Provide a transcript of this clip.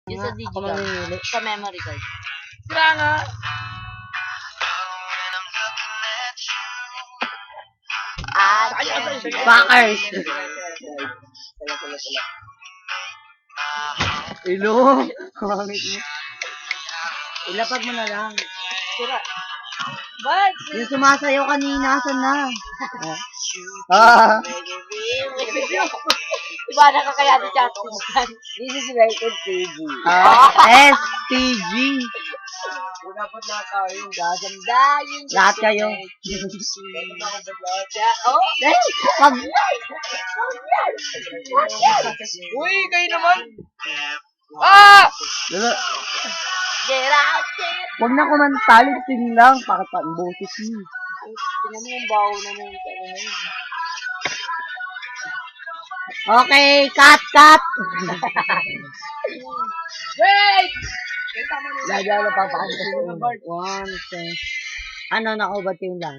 Yung sa Ako digital. mamimili. Sa memory card. Sira nga. At Backers. Ilo. Pangit mo. Ilapag mo na lang. sira. Ba't? Yung sumasayaw kanina, asan na? Ah. Diba nakakaya si Justin? This is rated PG. SPG. Dapat lahat tayo. Dasamdahin. Lahat kayo. Oh? Wag. Uy, kayo naman. Ah! Get out there. Wag na kumanta, sing lang. Bakit pa ang boses niyo? Tingnan mo yung baho na mo. Okay, cut. Wait! Lagi ako napapakanta. One, two. Ano, nakaubad yung lang.